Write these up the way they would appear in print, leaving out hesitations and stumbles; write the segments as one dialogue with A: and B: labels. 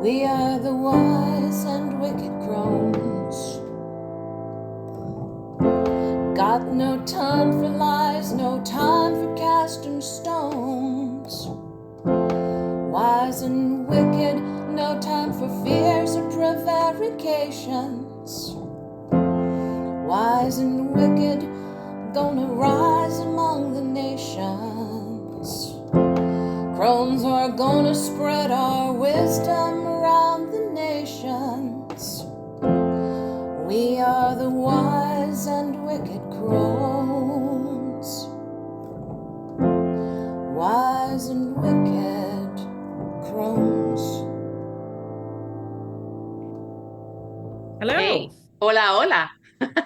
A: We are the wise and wicked crones. Got no time for lies, no time for casting stones. Wise and wicked, no time for fears or prevarications. Wise and wicked, gonna rise among the nations. Crones are gonna spread our wisdom around the nations. We are the wise and wicked crones. Wise and wicked crones.
B: Hello.
C: Hey, hola, hola.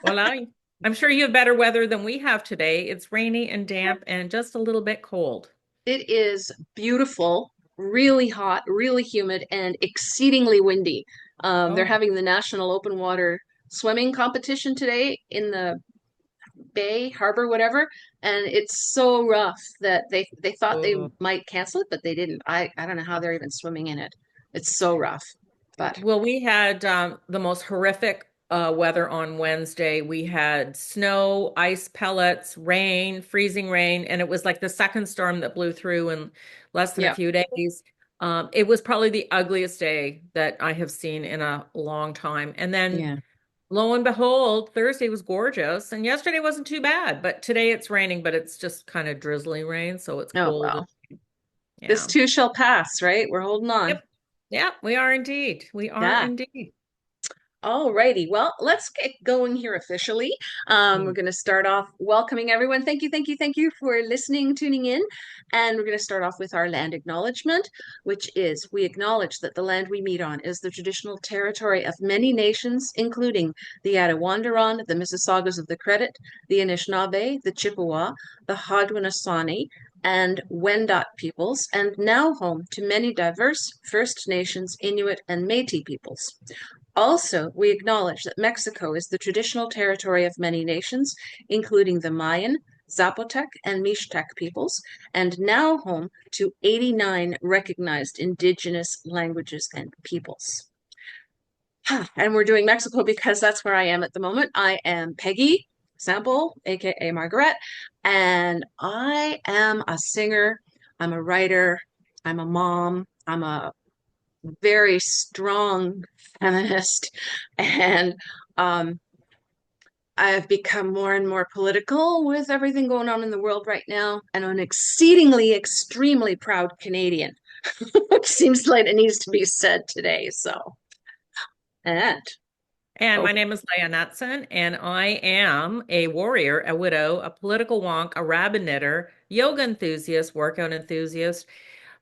B: Hola. I'm sure you have better weather than we have today. It's rainy and damp and just a little bit cold.
C: It is beautiful, really hot, really humid, and exceedingly windy. They're
B: Oh,
C: having the National Open Water Swimming competition today in the bay, harbor, whatever, and it's so rough that they thought they
B: oh.
C: might cancel it, but they didn't. I don't know how they're even swimming in it. It's so rough. But
B: Well, we had the most horrific weather on Wednesday. We had snow, ice pellets, rain, freezing rain, and it was like the second storm that blew through in less than a
C: yeah,
B: few days. It was probably the ugliest day that I have seen in a long time. And then
C: yeah.
B: lo and behold, Thursday was gorgeous, and yesterday wasn't too bad. But today it's raining, but it's just kind of drizzly rain, so it's
C: Oh
B: cold.
C: well. This
B: Yeah.
C: too shall pass, right? We're holding on.
B: Yep. Yeah, we are indeed. We are
C: Yeah.
B: indeed.
C: Alrighty, well, let's get going here officially. We're
B: Mm.
C: going to start off welcoming everyone. Thank you for listening, tuning in. And we're going to start off with our land acknowledgement, which is we acknowledge that the land we meet on is the traditional territory of many nations, including the Attawandaron, the Mississaugas of the Credit, the Anishinaabe, the Chippewa, the Haudenosaunee, and Wendat peoples, and now home to many diverse First Nations, Inuit, and Métis peoples. Also, we acknowledge that Mexico is the traditional territory of many nations, including the Mayan, Zapotec, and Mixtec peoples, and now home to 89 recognized indigenous languages and peoples. And we're doing Mexico because that's where I am at the moment. I am Peggy Sample, aka Margaret, and I am a singer, I'm a writer, I'm a mom, I'm a very strong feminist, and um, I've become more and more political with everything going on in the world right now, and I'm an exceedingly, extremely proud Canadian, which seems like it needs to be said today. So, and
B: And my
C: okay,
B: name is Leah Knutson, and I am a warrior, a widow, a political wonk, a rabbit knitter, yoga enthusiast, workout enthusiast,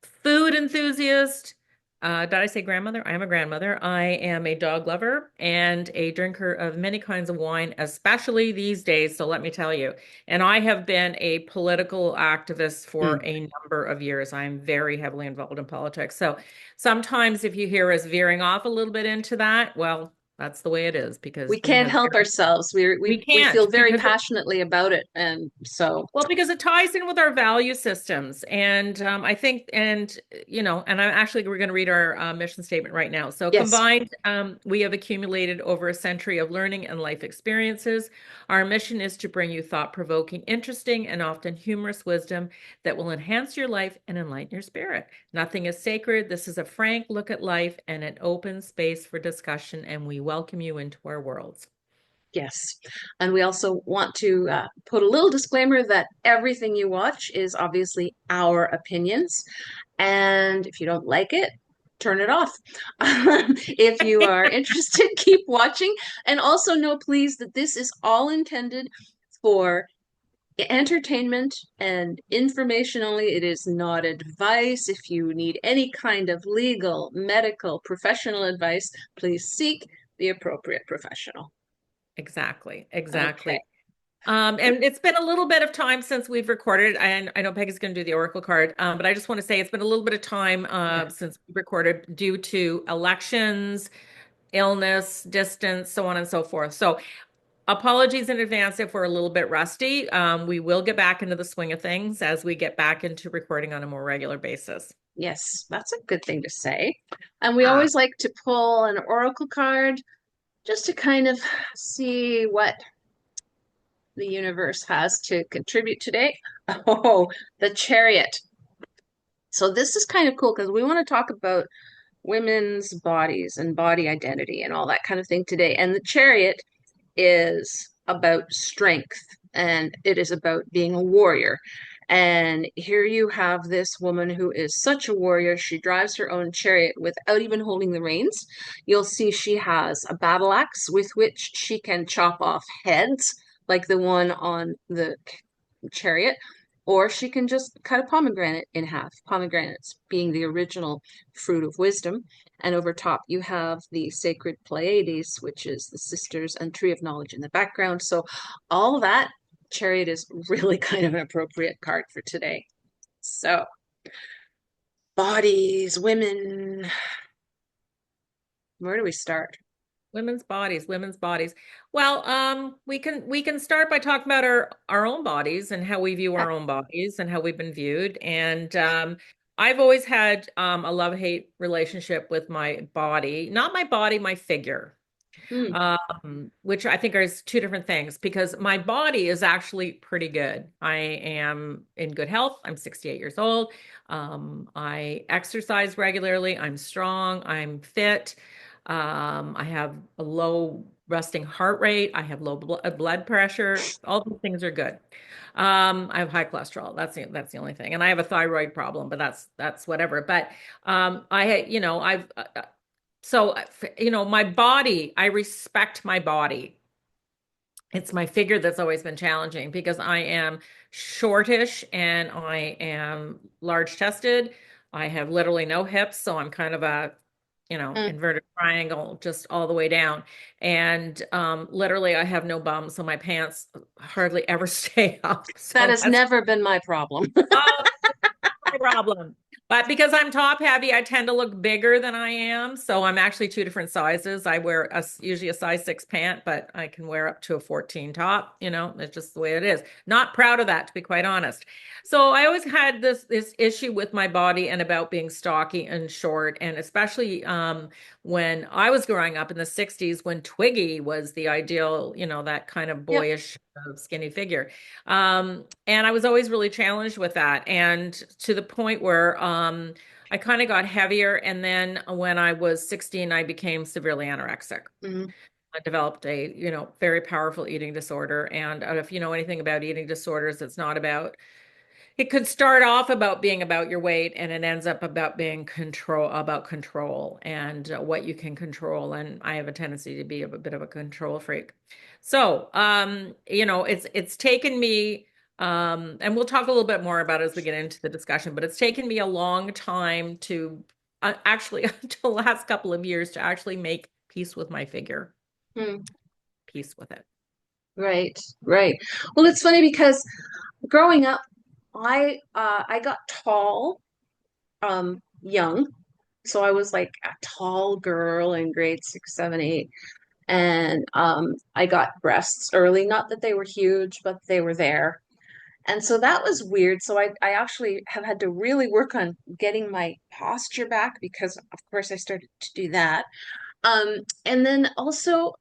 B: food enthusiast. Did I say grandmother? I am a grandmother. I am a dog lover and a drinker of many kinds of wine, especially these days. So let me tell you. And I have been a political activist for
C: mm.
B: a number of years. I'm very heavily involved in politics. So sometimes if you hear us veering off a little bit into that, well, that's the way it is
C: We
B: because we
C: can't
B: have
C: help ourselves.
B: we
C: We feel
B: can't
C: very
B: because
C: passionately about it, and so
B: well, because it ties in with our value systems. And I think, and, and we're going to read our mission statement right now. So
C: yes,
B: combined, we have accumulated over a century of learning and life experiences. Our mission is to bring you thought-provoking, interesting, and often humorous wisdom that will enhance your life and enlighten your spirit. Nothing is sacred. This is a frank look at life and an open space for discussion, and we welcome you into our worlds.
C: yes. And we also want to put a little disclaimer that everything you watch is obviously our opinions. And if you don't like it, turn it off. If you are interested, keep watching. And also know, please, that this is all intended for entertainment and information only. It is not advice. If you need any kind of legal, medical, professional advice, please seek the appropriate professional.
B: Exactly,
C: Okay.
B: exactly. And it's been a little bit of time since we've recorded, and I know Peggy's going to do the Oracle card, but I just want to say it's been a little bit of time
C: Yeah.
B: since we recorded due to elections, illness, distance, so on and so forth. So apologies in advance if we're a little bit rusty. We will get back into the swing of things as we get back into recording on a more regular basis.
C: Yes, that's a good thing to say. And we
B: Ah,
C: always like to pull an oracle card just to kind of see what the universe has to contribute today. Oh, the Chariot. So this is kind of cool because we want to talk about women's bodies and body identity and all that kind of thing today. And the Chariot is about strength and it is about being a warrior. And here you have this woman who is such a warrior. She drives her own chariot without even holding the reins. You'll see she has a battle axe with which she can chop off heads, like the one on the chariot, or she can just cut a pomegranate in half, pomegranates being the original fruit of wisdom. And over top, you have the sacred Pleiades, which is the sisters, and tree of knowledge in the background. So, all that chariot is really kind of an appropriate card for today. So, bodies, women, where do we start?
B: women's bodies, women's bodies. Well, we can start by talking about our own bodies and how we view
C: Yeah.
B: our own bodies and how we've been viewed. And I've always had a love-hate relationship with my body, not my body, my figure.
C: Hmm.
B: Which I think is two different things because my body is actually pretty good. I am in good health. I'm 68 years old. I exercise regularly. I'm strong. I'm fit. I have a low resting heart rate. I have low blood pressure. All these things are good. I have high cholesterol. That's the only thing. And I have a thyroid problem, but that's whatever. But I've so, my body, I respect my body. It's my figure that's always been challenging because I am shortish and I am large chested. I have literally no hips, so I'm kind of a,
C: Mm.
B: inverted triangle just all the way down. And literally I have no bum, so my pants hardly ever stay up.
C: That
B: So
C: has
B: that's
C: never been my problem.
B: my problem. But because I'm top heavy, I tend to look bigger than I am. So I'm actually two different sizes. I wear usually a size 6 pant, but I can wear up to a 14 top. It's just the way it is. Not proud of that, to be quite honest. So I always had this issue with my body and about being stocky and short, and especially when I was growing up in the 60s, when Twiggy was the ideal, that kind of
C: Yep.
B: boyish, skinny figure. And I was always really challenged with that. And to the point where I kind of got heavier. And then when I was 16, I became severely anorexic.
C: Mhm.
B: I developed a, very powerful eating disorder. And if you know anything about eating disorders, it could start off about being about your weight and it ends up about being about control and what you can control. And I have a tendency to be a bit of a control freak. So, it's taken me, and we'll talk a little bit more about it as we get into the discussion, but it's taken me a long time to actually, until the last couple of years, to actually make peace with my figure,
C: Hmm.
B: peace with it.
C: Right, right. Well, it's funny because growing up, I got tall young. So I was like a tall girl in grade 6, 7, 8. And I got breasts early. Not that they were huge, but they were there. And so that was weird. So I actually have had to really work on getting my posture back because of course I started to do that. And then also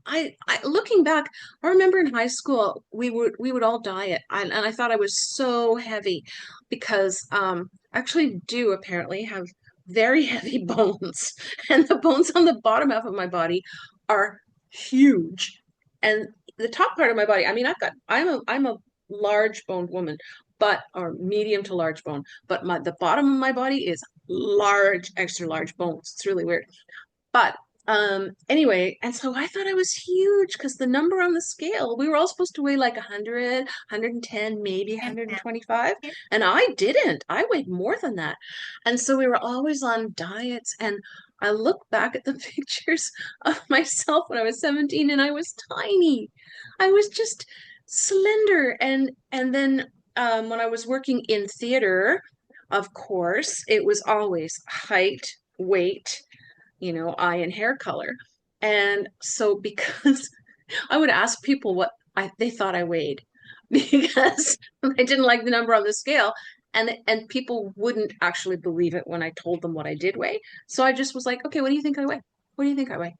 C: I looking back, I remember in high school we would all diet, and I thought I was so heavy because I actually do apparently have very heavy bones, and the bones on the bottom half of my body are huge, and the top part of my body. I mean, I'm a large boned woman, but or medium to large bone, but the bottom of my body is large, extra large bones. It's really weird. But anyway, and so I thought I was huge because the number on the scale, we were all supposed to weigh like 100, 110, maybe 125, and I didn't. I weighed more than that. And so we were always on diets, and I look back at the pictures of myself when I was 17 and I was tiny. I was just slender, and then when I was working in theater, of course, it was always height, weight, eye and hair color. And so because I would ask people what they thought I weighed because I didn't like the number on the scale. And people wouldn't actually believe it when I told them what I did weigh. So I just was like, okay, what do you think I weigh? What do you think I weigh?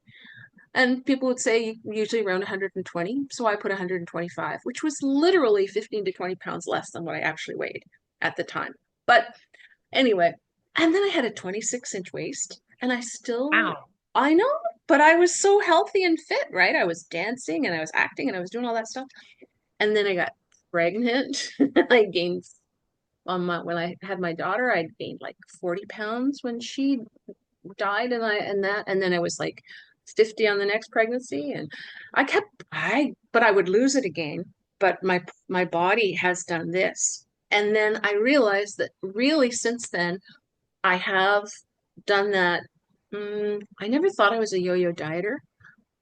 C: And people would say usually around 120. So I put 125, which was literally 15 to 20 pounds less than what I actually weighed at the time. But anyway, and then I had a 26-inch waist, and
B: Wow.
C: I know, but I was so healthy and fit, right? I was dancing and I was acting and I was doing all that stuff. And then I got pregnant. I gained when I had my daughter, I gained like 40 pounds when she died, and then I was like 50 on the next pregnancy, and but I would lose it again. But my body has done this. And then I realized that really since then I have done that. I never thought I was a yo-yo dieter,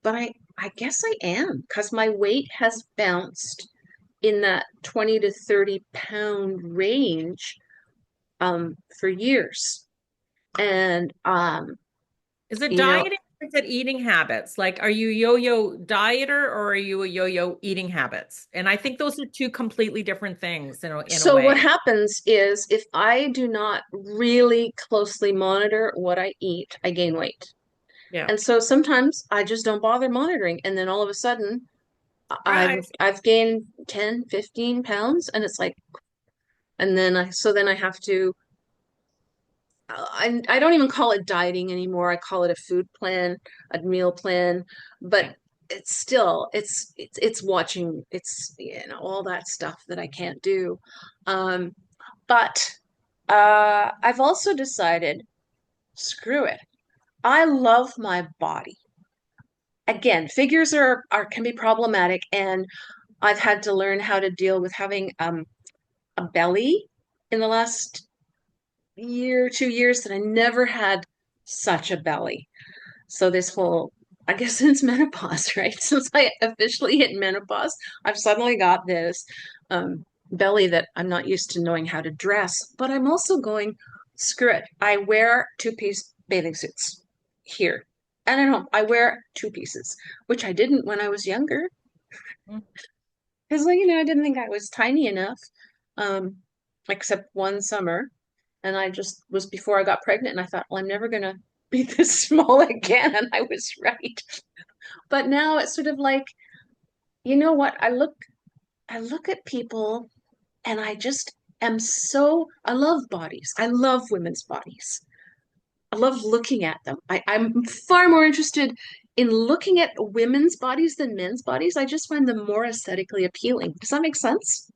C: but I guess I am, because my weight has bounced in that 20 to 30 pound range for years. And
B: Is it
C: you know,
B: dieting or is it eating habits? Like, are you yo-yo dieter or are you a yo-yo eating habits? And I think those are two completely different things in a
C: so what
B: way.
C: happens is if I do not really closely monitor what I eat, I gain weight.
B: Yeah.
C: And so sometimes I just don't bother monitoring, and then all of a sudden
B: I,
C: I've gained 10, 15 pounds, and it's like, and then I have to I don't even call it dieting anymore. I call it a food plan, a meal plan, but
B: yeah.
C: it's still it's watching, it's all that stuff that I can't do. Um, but I've also decided, screw it. I love my body. Again, figures are can be problematic, and I've had to learn how to deal with having a belly in the last year, 2 years, that I never had such a belly. So this whole, I guess since menopause, right? Since I officially hit menopause, I've suddenly got this belly that I'm not used to knowing how to dress. But I'm also going, screw it. I wear two-piece bathing suits here. And at home, I wear two pieces, which I didn't when I was younger.
B: Mm.
C: Because, I didn't think I was tiny enough, um, except one summer. And I just was before I got pregnant, and I thought, well, I'm never gonna be this small again. And I was right. But now it's sort of like, you know what? I look at people, and I just am I love bodies. I love women's bodies. I love looking at them. I'm far more interested in looking at women's bodies than men's bodies. I just find them more aesthetically appealing. Does that make sense?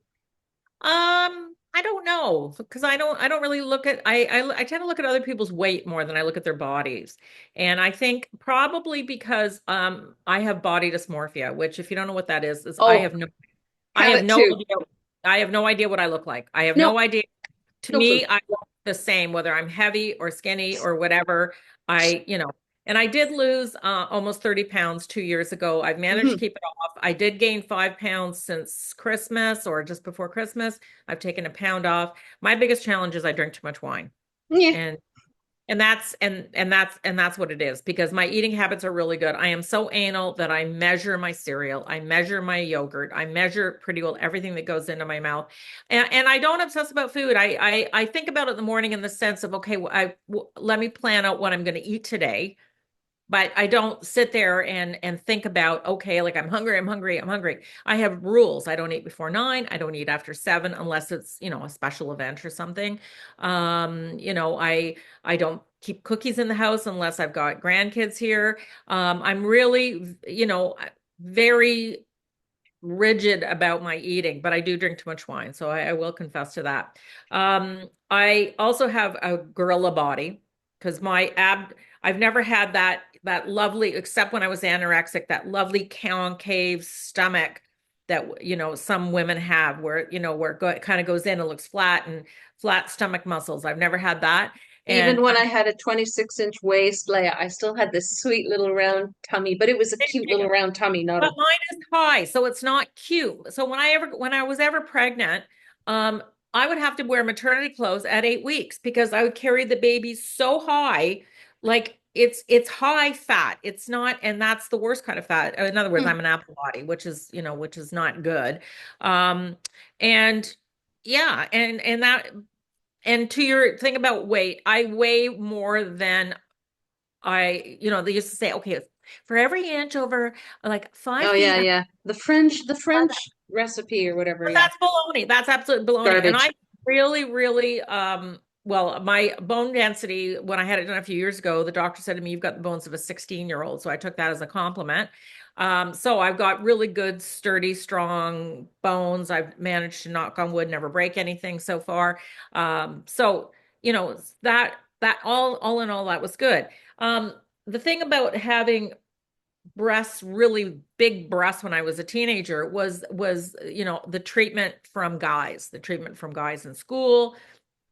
B: I don't know because I don't really look at I tend to look at other people's weight more than I look at their bodies. And I think probably because I have body dysmorphia, which if you don't know what that is
C: Oh,
B: I
C: have
B: have
C: it
B: no
C: too.
B: idea. I have no idea what I look like. I have
C: No,
B: no idea. To
C: no clue.
B: me, I look the same, whether I'm heavy or skinny or whatever. And I did lose almost 30 pounds 2 years ago. I've managed to
C: Hmm.
B: keep it off. I did gain 5 pounds since Christmas or just before Christmas. I've taken a pound off. My biggest challenge is I drink too much wine.
C: Yeah.
B: And that's what it is because my eating habits are really good. I am so anal that I measure my cereal, I measure my yogurt, I measure pretty well everything that goes into my mouth, and I don't obsess about food. I think about it in the morning in the sense of okay, let me plan out what I'm going to eat today. But I don't sit there and think about, okay, like I'm hungry, I'm hungry, I'm hungry. I have rules. I don't eat before 9. I don't eat after 7 unless it's, a special event or something. I don't keep cookies in the house unless I've got grandkids here. I'm really, very rigid about my eating, but I do drink too much wine, so I will confess to that. I also have a gorilla body because I've never had that lovely, except when I was anorexic, that lovely concave stomach that some women have where it kind of goes in and looks flat and flat stomach muscles. I've never had that.
C: Even
B: And
C: when I had a 26-inch waist, Leia, I still had this sweet little round tummy, but it was a cute little round tummy, not a.
B: But mine is high, so it's not cute. So when I was ever pregnant, I would have to wear maternity clothes at 8 weeks because I would carry the baby so high, like it's high fat. It's not, and that's the worst kind of fat. In other words,
C: Hmm.
B: I'm an apple body, which is not good. Um, and yeah, and that. And to your thing about weight, I weigh more than they used to say, okay, for every inch over like five
C: Oh yeah,
B: feet,
C: yeah. The French recipe or whatever,
B: but
C: yeah.
B: that's baloney. That's absolute baloney. And I
C: Garbage.
B: really, really, well, my bone density, when I had it done a few years ago, the doctor said to me, you've got the bones of a 16-year-old. So I took that as a compliment. So I've got really good, sturdy, strong bones. I've managed to knock on wood, never break anything so far. So, that all in all, that was good. The thing about having breasts, really big breasts when I was a teenager was the treatment from guys, in school,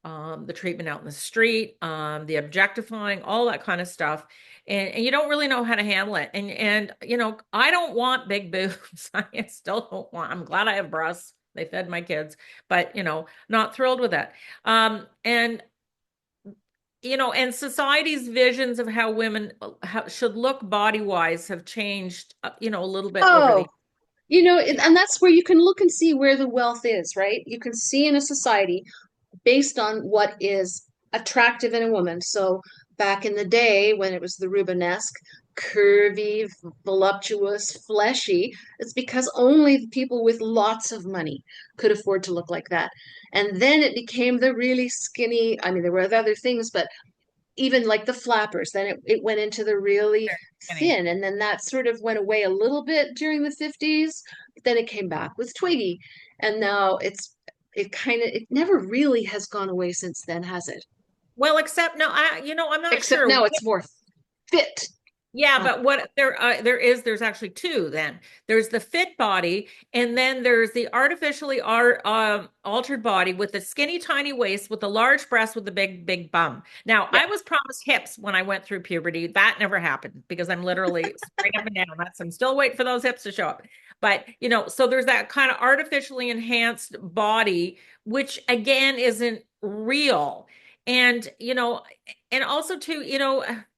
B: the treatment out in the street, the objectifying, all that kind of stuff. And you don't really know how to handle it. And I don't want big boobs. I still don't want, I'm glad I have breasts. They fed my kids, but not thrilled with that. And and society's visions of how women should look body wise have changed, a little bit over
C: Oh,
B: the.
C: and that's where you can look and see where the wealth is, right? You can see in a society based on what is attractive in a woman. So back in the day when it was the Rubenesque, curvy, voluptuous, fleshy, it's because only the people with lots of money could afford to look like that. And then it became the really skinny, I mean, there were other things, but even like the flappers, then it went into the really
B: Skinny.
C: thin, and then that sort of went away a little bit during the 50s, but then it came back with Twiggy, and now it never really has gone away since then, has it?
B: Well, except no, I'm not
C: Except
B: sure.
C: now it's more fit.
B: Yeah,
C: Uh,
B: but what there's actually two then. There's the fit body, and then there's the artificially altered body with the skinny tiny waist with the large breast with the big big bum. Now,
C: yeah.
B: I was promised hips when I went through puberty. That never happened because I'm literally straight up and down. I'm still waiting for those hips to show up. But, so there's that kind of artificially enhanced body, which again isn't real. And, and also too,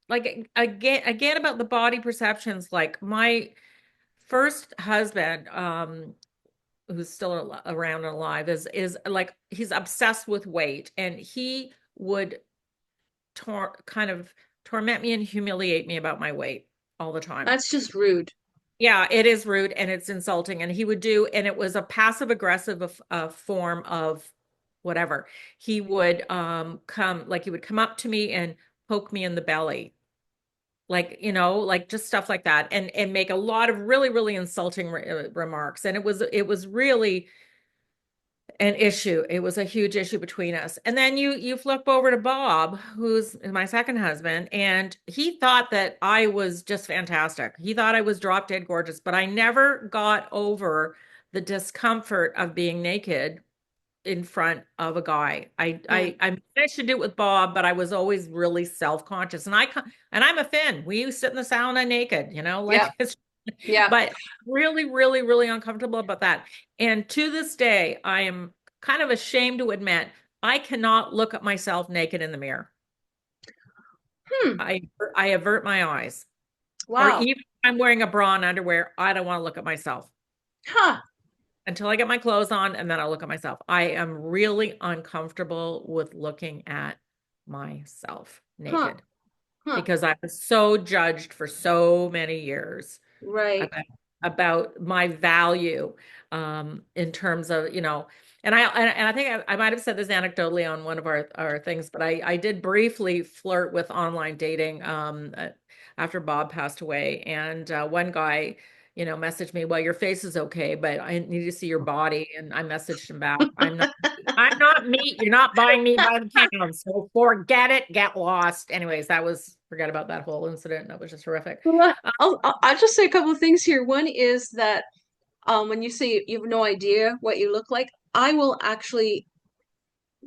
B: like again about the body perceptions, like my first husband, who's still around and alive, is like he's obsessed with weight, and he would kind of torment me and humiliate me about my weight all the time.
C: That's just rude.
B: Yeah, it is rude and it's insulting. And it was a passive aggressive form of whatever. He would come up to me and poke me in the belly, like like just stuff like that, and make a lot of really really insulting remarks, and it was really an issue. It was a huge issue between us. And then you flip over to Bob, who's my second husband, and he thought that I was just fantastic. He thought I was drop dead gorgeous, but I never got over the discomfort of being naked in front of a guy.
C: Mm.
B: I managed to do it with Bob, but I was always really self-conscious. And I'm a Finn. We sit in the sauna naked,
C: Yeah,
B: like it's,
C: yeah.
B: but really, really, really uncomfortable about that. And to this day, I am kind of ashamed to admit I cannot look at myself naked in the mirror.
C: Hmm.
B: I avert my eyes. Or
C: Wow.
B: even if I'm wearing a bra and underwear, I don't want to look at myself
C: Huh.
B: until I get my clothes on, and then I look at myself. I am really uncomfortable with looking at myself
C: Huh.
B: naked
C: Huh.
B: because I was so judged for so many years
C: Right.
B: about my value, in terms of, and I think I might have said this anecdotally on one of our things, but I did briefly flirt with online dating, after Bob passed away. And one guy, messaged me, well, your face is okay, but I need to see your body. And I messaged him back, I'm not meat. You're not buying me by the pound. So forget it, get lost. Anyways, forget about that whole incident. That was just horrific.
C: Well, I'll just say a couple of things here. One is that when you say you have no idea what you look like, I will actually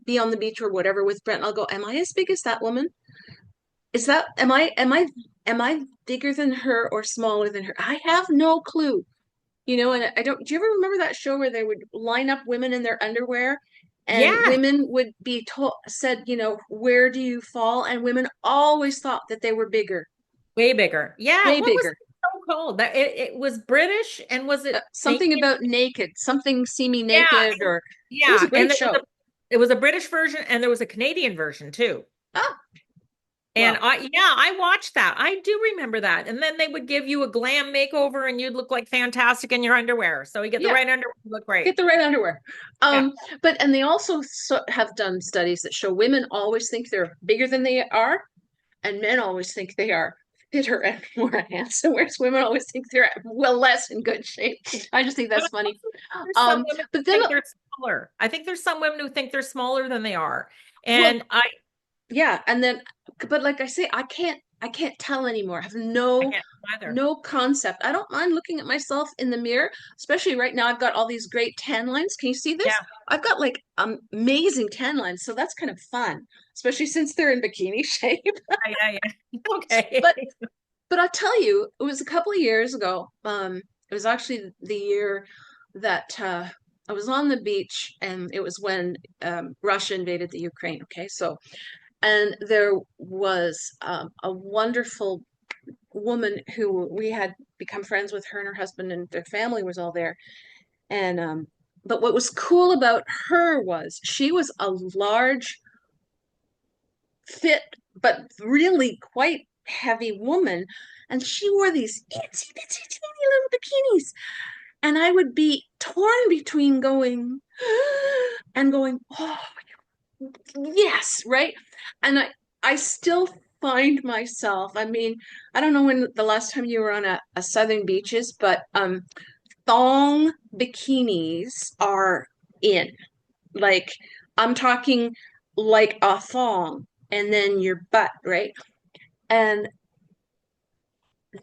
C: be on the beach or whatever with Brent, and I'll go, "Am I as big as that woman? Is that am I bigger than her or smaller than her? I have no clue." And I don't, do you ever remember that show where they would line up women in their underwear and
B: Yeah,
C: women would be told, said, where do you fall? And women always thought that they were bigger,
B: way bigger. Yeah,
C: way
B: what was
C: bigger.
B: it so called? That it was British, and was it
C: Something
B: naked?
C: about naked, something see me
B: Yeah,
C: naked, or it was a
B: yeah, and
C: great show.
B: It was a British version and there was a Canadian version too.
C: Ah,
B: And
C: well,
B: I watched that. I do remember that. And then they would give you a glam makeover and you'd look like fantastic in your underwear. So you get the
C: yeah,
B: right underwear, you look great.
C: get the right underwear.
B: Yeah.
C: But and they also have done studies that show women always think they're bigger than they are, and men always think they are fitter and more handsome, whereas women always think they're well less in good shape. I just think
B: But
C: that's
B: I
C: funny.
B: also think there's some women
C: But
B: who
C: then
B: think they're smaller. I think there's some women who think they're smaller than they are.
C: well,
B: And I
C: yeah, and then but like I say, I can't tell anymore. I have
B: I
C: no
B: can't either.
C: no concept. I don't mind looking at myself in the mirror, especially right now. I've got all these great tan lines. Can you see this?
B: Yeah.
C: I've got like amazing tan lines, so that's kind of fun, especially since they're in bikini shape.
B: Yeah. Okay.
C: But I'll tell you, it was a couple of years ago. It was actually the year that I was on the beach, and it was when Russia invaded the Ukraine. Okay, so and there was a wonderful woman who we had become friends with. Her and her husband and their family was all there. And but what was cool about her was she was a large, fit, but really quite heavy woman, and she wore these itsy bitsy teeny little bikinis. And I would be torn between going and going, oh yes, right? And I still find myself, I mean, I don't know when the last time you were on a southern beaches, but thong bikinis are in. Like, I'm talking like a thong and then your butt, right? And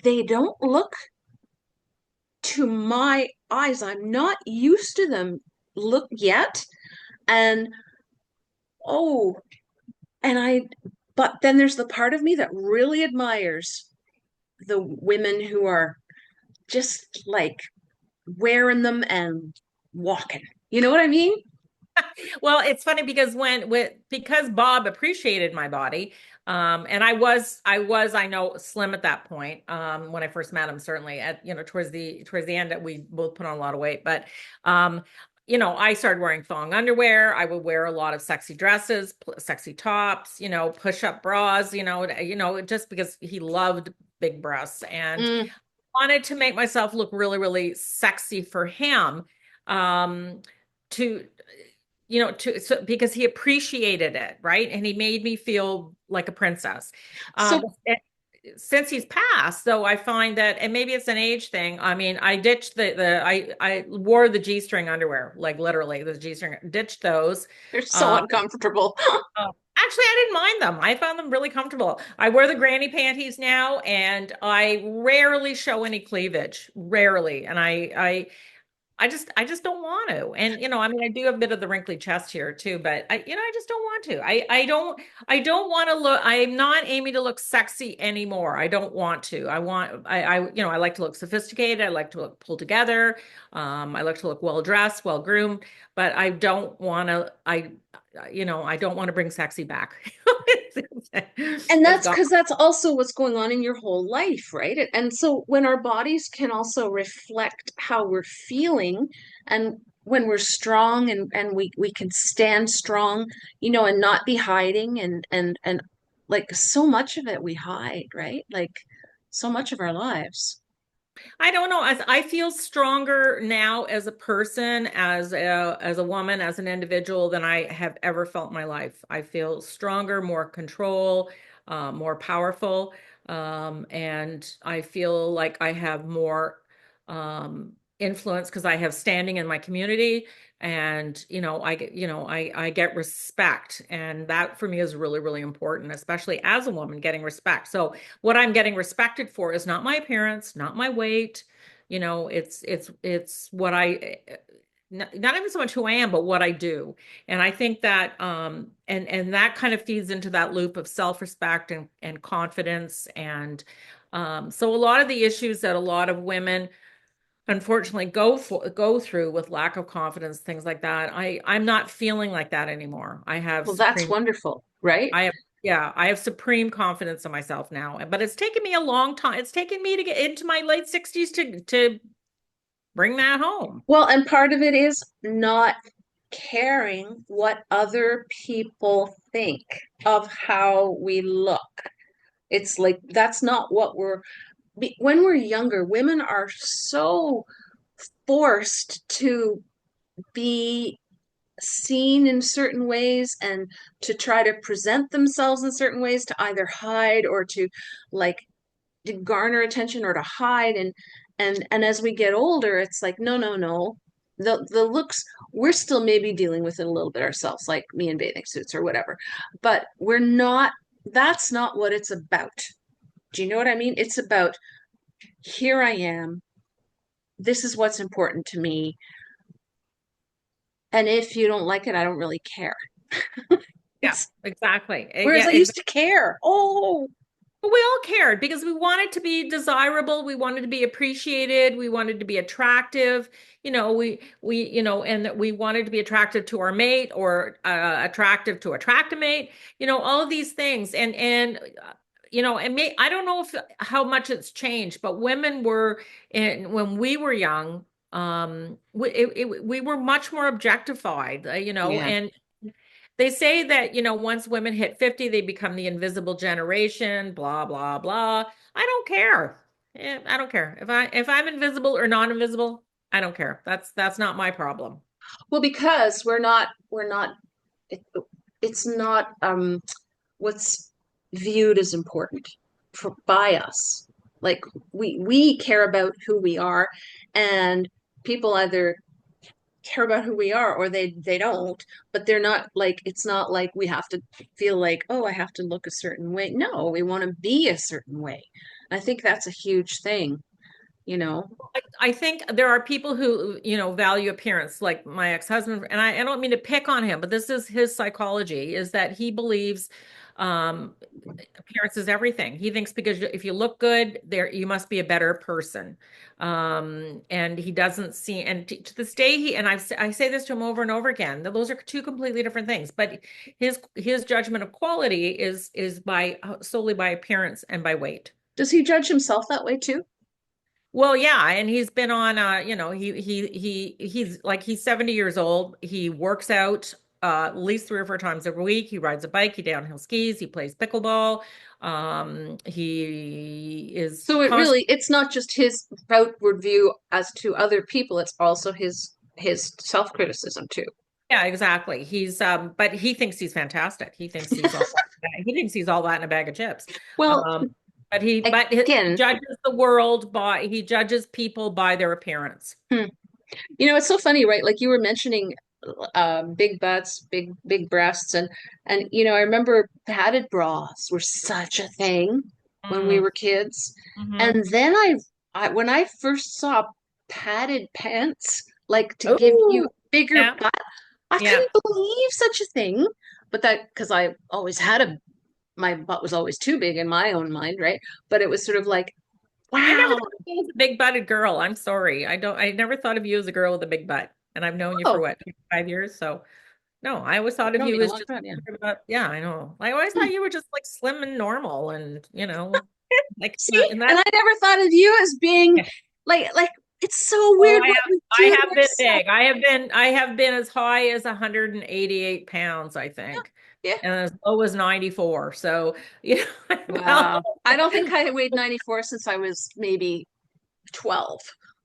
C: they don't look, to my eyes, I'm not used to them look yet. And oh, and but then there's the part of me that really admires the women who are just like wearing them and walking. You know what I mean?
B: Well, it's funny because because Bob appreciated my body, and I know slim at that point, when I first met him, certainly at, towards the end that we both put on a lot of weight, but, I started wearing thong underwear. I would wear a lot of sexy dresses, sexy tops, push-up bras, just because he loved big breasts and
C: Mm.
B: wanted to make myself look really, really sexy for him. To because he appreciated it, right? And he made me feel like a princess.
C: So
B: Since he's passed, though, I find that, and maybe it's an age thing. I mean, I ditched I wore the G-string underwear, like literally the G-string, ditched those.
C: they're so
B: Uh,
C: uncomfortable.
B: Actually, I didn't mind them. I found them really comfortable. I wear the granny panties now, and I rarely show any cleavage, rarely. And I just don't want to. And I mean, I do have a bit of the wrinkly chest here too, but I just don't want to. I don't want to look. I'm not aiming to look sexy anymore. I don't want to. I like to look sophisticated. I like to look pulled together. I like to look well dressed, well groomed, but I don't want to. I don't want to bring sexy back.
C: And
B: It's
C: that's
B: gone.
C: because that's also what's going on in your whole life, right? And so when our bodies can also reflect how we're feeling, and when we're strong, and we can stand strong, and not be hiding, and like so much of it we hide, right? Like so much of our lives.
B: I don't know. I feel stronger now as a person, as a woman, as an individual than I have ever felt in my life. I feel stronger, more control, more powerful, and I feel like I have more influence because I have standing in my community, and I get respect, and that for me is really, really important, especially as a woman getting respect. So what I'm getting respected for is not my appearance, not my weight. It's what not even so much who I am, but what I do. And I think that and that kind of feeds into that loop of self-respect and confidence. And so a lot of the issues that a lot of women unfortunately go through with lack of confidence, things like that. I'm not feeling like that anymore.
C: Well, that's wonderful, right?
B: I have, yeah, I have supreme confidence in myself now, but it's taken me a long time. It's taken me to get into my late 60s to bring that home.
C: Well, and part of it is not caring what other people think of how we look. It's like that's not what when we're younger, women are so forced to be seen in certain ways and to try to present themselves in certain ways to either hide or to like to garner attention or to hide and as we get older it's like no, the looks we're still maybe dealing with it a little bit ourselves, like me in bathing suits or whatever, but we're not, that's not what it's about. Do you know what I mean? It's about, here I am, this is what's important to me, and if you don't like it, I don't really care.
B: Yeah,
C: It's
B: exactly.
C: whereas
B: Yeah,
C: I used to care. Oh,
B: but we all cared because we wanted to be desirable, we wanted to be appreciated, we wanted to be attractive. And that we wanted to be attractive to our mate or attractive to attract a mate. All of these things, I don't know if how much it's changed, but women were when we were young, we were much more objectified,
C: yeah.
B: and they say that, once women hit 50, they become the invisible generation, blah, blah, blah. I don't care. I don't care. If I'm invisible or non-invisible, I don't care. That's not my problem.
C: Well, because we're not it, it's not what's viewed as important by us. Like we care about who we are, and people either care about who we are or they don't, but they're not like, it's not like we have to feel like, oh, I have to look a certain way. No, we want to be a certain way. I think that's a huge thing, you know.
B: I think there are people who, value appearance, like my ex-husband, and I don't mean to pick on him, but this is his psychology, is that he believes um, appearance is everything. He thinks because if you look good, there you must be a better person. And he doesn't see, and to this day, I say this to him over and over again, that those are two completely different things. But his judgment of quality is by solely by appearance and by weight.
C: Does he judge himself that way too?
B: Well, yeah, and he's been on he's 70 years old. He works out at least 3 or 4 times every week. He rides a bike, he downhill skis, he plays pickleball. He is
C: So
B: constantly,
C: it's not just his outward view as to other people, it's also his self-criticism too.
B: yeah, exactly. But he thinks he's fantastic. He thinks he's all that in a bag of chips.
C: Well,
B: Um, but he
C: again,
B: judges the world by he judges people by their appearance.
C: hmm, it's so funny, right? Like you were mentioning big butts, big breasts, and I remember padded bras were such a thing when we
B: Mm,
C: were kids.
B: hmm.
C: And then I when I first saw padded pants, like to give you
B: Oh,
C: bigger
B: yeah,
C: butt, I
B: yeah.
C: couldn't believe such a thing. But that because I always had my butt was always too big in my own mind, right? But it was sort of like,
B: I never
C: wow,
B: thought of you as a big butted girl. I'm sorry. I never thought of you as a girl with a big butt. And I've known you for
C: oh,
B: what, 5 years? So no, I always thought of
C: known me
B: you
C: a
B: as
C: long
B: just,
C: time, yeah.
B: yeah, I know. I always
C: Hmm.
B: thought you were just like slim and normal and, like
C: See,
B: and
C: and
B: that
C: I never thought of you as being
B: yeah.
C: like it's so
B: Oh,
C: weird what we
B: I
C: do to
B: have been
C: ourselves.
B: big. I have been as high as 188 pounds, I think.
C: Yeah.
B: And as low as 94. So, well,
C: Wow. I don't think I weighed 94 since I was maybe 12.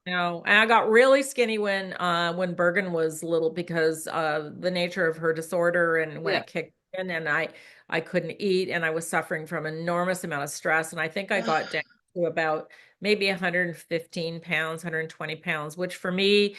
B: no, and I got really skinny when Bergen was little because the nature of her disorder and when
C: Yeah.
B: it kicked in and I couldn't eat and I was suffering from enormous amount of stress and I think I got down to about maybe 115 pounds, 120 pounds, which for me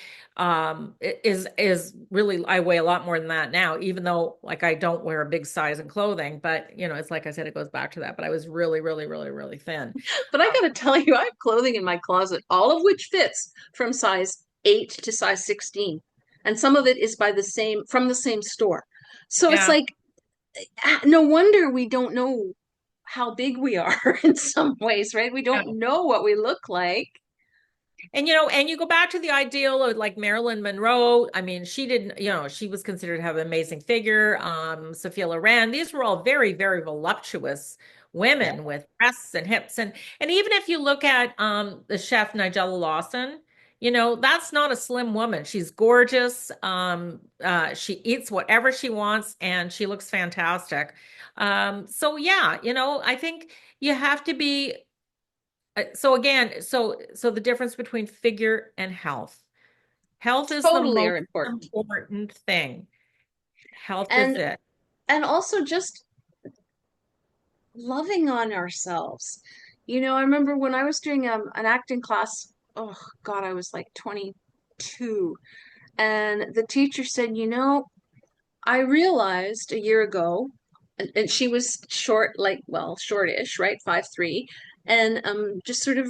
B: is really I weigh a lot more than that now, even though like I don't wear a big size in clothing, but it's like I said, it goes back to that. But I was really, really, really, really thin.
C: But I gotta tell you, I have clothing in my closet, all of which fits from size 8 to size 16. And some of it is from the same store. So it's
B: Yeah.
C: like, no wonder we don't know how big we are in some ways, right? We
B: Yeah.
C: don't know what we look like.
B: And you go back to the ideal of like Marilyn Monroe. I mean, she didn't, she was considered to have an amazing figure. Sophia Loren, these were all very, very voluptuous
C: Yeah.
B: women with breasts and hips. And even if you look at the chef Nigella Lawson, You know, that's not a slim woman. She's gorgeous. She eats whatever she wants and she looks fantastic. So yeah, you know, I think you have to be so again, so the difference between figure and health. Health is the
C: Totally
B: most
C: are important.
B: important thing. Health is
C: And
B: it.
C: and also just loving on ourselves. You know, I remember when I was doing an acting class, oh God, I was like 22. And the teacher said, you know, I realized a year ago, and she was short, like, well, shortish, right? 5'3", and just sort of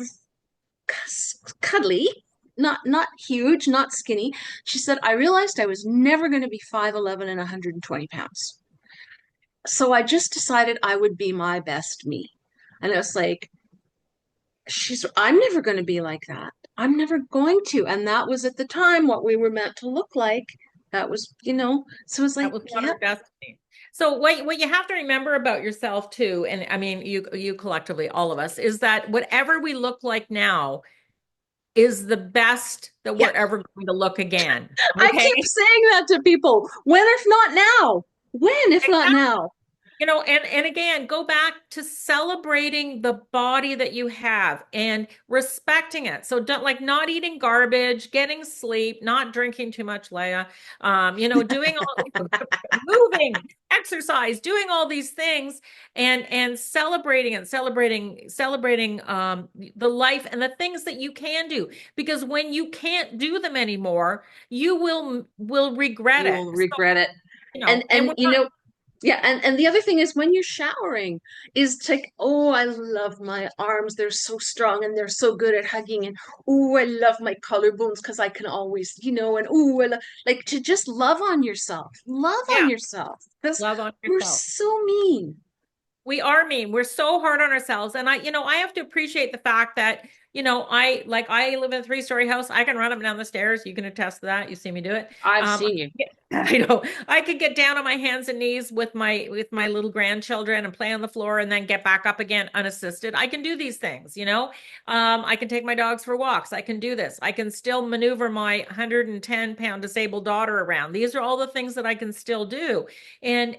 C: cuddly, not huge, not skinny. She said, I realized I was never going to be 5'11" and 120 pounds. So I just decided I would be my best me. And I was like, I'm never going to be like that. I'm never going to. And that was at the time what we were meant to look like. That was, you know, so it's
B: That
C: like,
B: was not
C: yep,
B: our destiny. So what you have to remember about yourself too, and I mean you collectively, all of us, is that whatever we look like now is the best that we're
C: yeah.
B: ever going to look again.
C: I
B: Okay.
C: keep saying that to people. When if not now? When if not now?
B: You know, and again, go back to celebrating the body that you have and respecting it. So don't like not eating garbage, getting sleep, not drinking too much, Leah. You know, doing all moving, exercise, doing all these things and celebrating and celebrating the life and the things that you can do. Because when you can't do them anymore, you will regret
C: You
B: it.
C: will
B: So,
C: regret it.
B: you know, and
C: And
B: we're
C: you
B: not
C: know, yeah, and the other thing is when you're showering is to like, oh, I love my arms. They're so strong and they're so good at hugging. And oh, I love my collarbones because I can always, you know, and oh, like to just love on yourself. Love on
B: yeah.
C: yourself because
B: Love on
C: we're
B: yourself.
C: so mean.
B: We are mean. We're so hard on ourselves. And I have to appreciate the fact that, I live in a three-story house. I can run up and down the stairs. You can attest to that. You see me do it.
C: I've
B: Um,
C: seen you.
B: I know I could get down on my hands and knees with my little grandchildren and play on the floor and then get back up again unassisted. I can do these things, you know. I can take my dogs for walks. I can do this. I can still maneuver my 110-pound disabled daughter around. These are all the things that I can still do. And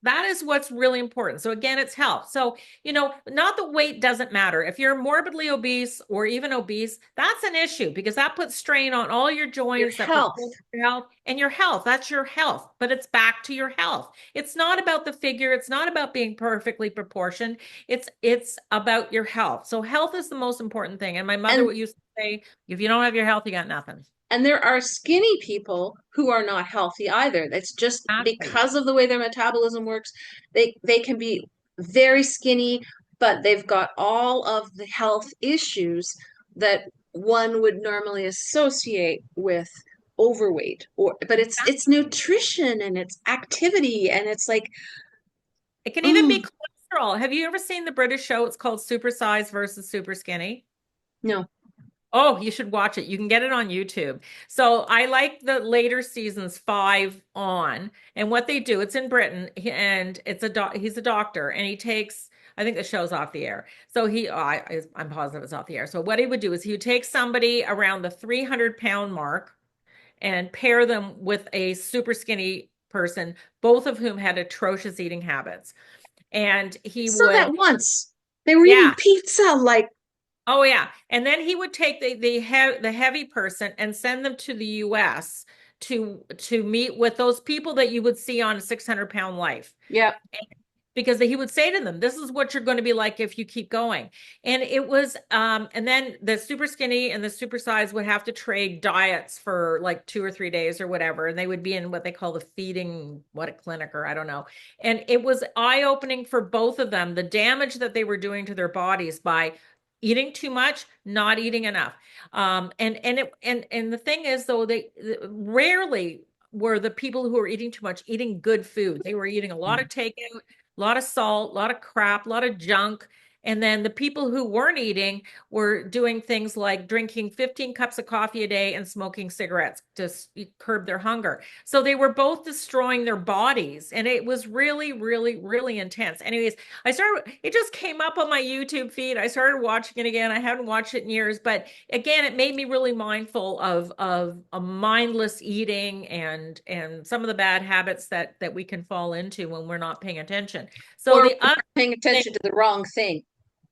B: that is what's really important. So again, it's health. So, you know, not that weight doesn't matter. If you're morbidly obese or even obese, that's an issue because that puts strain on all your
C: Your
B: joints, that puts
C: health.
B: your health and your health. That's your health, but it's back to your health. It's not about the figure. It's not about being perfectly proportioned. It's about your health. So health is the most important thing. And my mother
C: And
B: would used to say, if you don't have your health, you got nothing.
C: And there are skinny people who are not healthy either. That's just
B: Exactly.
C: because of the way their metabolism works. They can be very skinny, but they've got all of the health issues that one would normally associate with overweight. Or but it's nutrition and it's activity and it's like,
B: It can even be
C: oh
B: cholesterol. Have you ever seen the British show? It's called Super Size versus Super Skinny.
C: no.
B: Oh, you should watch it. You can get it on YouTube. So I like the later seasons 5 on. And what they do, it's in Britain, and he's a doctor, and he takes. I think the show's off the air. So I'm positive it's off the air. So what he would do is he would take somebody around the 300-pound mark and pair them with a super skinny person, both of whom had atrocious eating habits. And he
C: So that
B: would,
C: once they were eating
B: yeah.
C: pizza like
B: Oh yeah. And then he would take the heavy person and send them to the US to meet with those people that you would see on a 600-pound life.
C: yeah.
B: Because he would say to them, this is what you're going to be like if you keep going. And it was and then the super skinny and the super size would have to trade diets for like 2 or 3 days or whatever. And they would be in what they call the feeding, what a clinic, or I don't know. And it was eye-opening for both of them, the damage that they were doing to their bodies by eating too much, not eating enough. And the thing is, though, they rarely were the people who were eating too much eating good food. They were eating a lot of takeout, a lot of salt, a lot of crap, a lot of junk. And then the people who weren't eating were doing things like drinking 15 cups of coffee a day and smoking cigarettes to curb their hunger. So they were both destroying their bodies. And it was really, really, really intense. Anyways, it just came up on my YouTube feed. I started watching it again. I haven't watched it in years, but again, it made me really mindful of a mindless eating and some of the bad habits that we can fall into when we're not paying attention. So
C: Or
B: the other
C: paying attention to the wrong thing.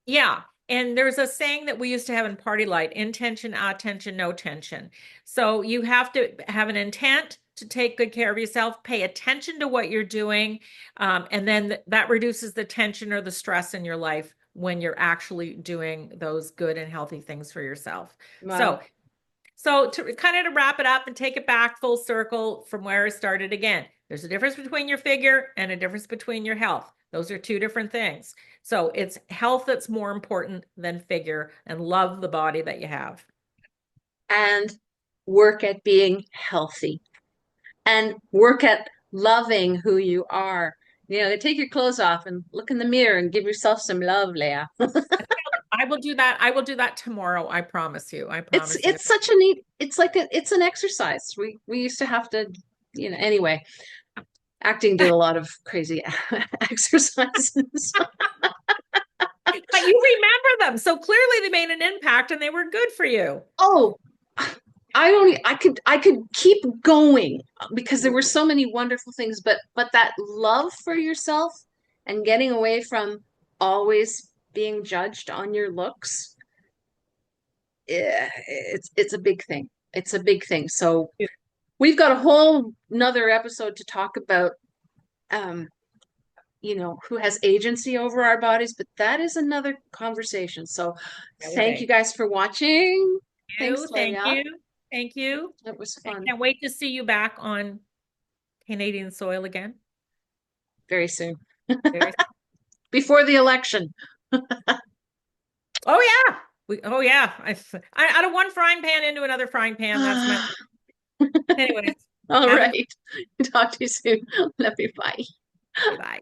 B: yeah. And there's a saying that we used to have in Party Light, intention, attention, no tension. So you have to have an intent to take good care of yourself, pay attention to what you're doing, and then that reduces the tension or the stress in your life when you're actually doing those good and healthy things for yourself.
C: Wow.
B: So to kind of to wrap it up and take it back full circle from where I started again, there's a difference between your figure and a difference between your health. Those are two different things. So it's health that's more important than figure, and love the body that you have.
C: And work at being healthy and work at loving who you are. You know, take your clothes off and look in the mirror and give yourself some love, Leah.
B: I will do that. I will do that tomorrow. I promise you. I
C: It's
B: promise you.
C: it's such a neat, it's like it's an exercise. We used to have to, you know, anyway, acting did a lot of crazy exercises.
B: But you remember them. So clearly they made an impact and they were good for you.
C: Oh, I could keep going because there were so many wonderful things, but that love for yourself and getting away from always being judged on your looks, it's a big thing. It's a big thing. So we've got a whole another episode to talk about you know, who has agency over our bodies, but that is another conversation. So thank you guys for watching. Thanks,
B: Thank
C: Leah.
B: you. Thank you.
C: It was
B: I
C: fun.
B: can't wait to see you back on Canadian soil again.
C: Very soon.
B: Very
C: Before the election.
B: Oh yeah. Oh yeah. Out of one frying pan into another frying pan. That's my anyways.
C: All right. Talk to you soon. Love you. Bye.
B: Bye.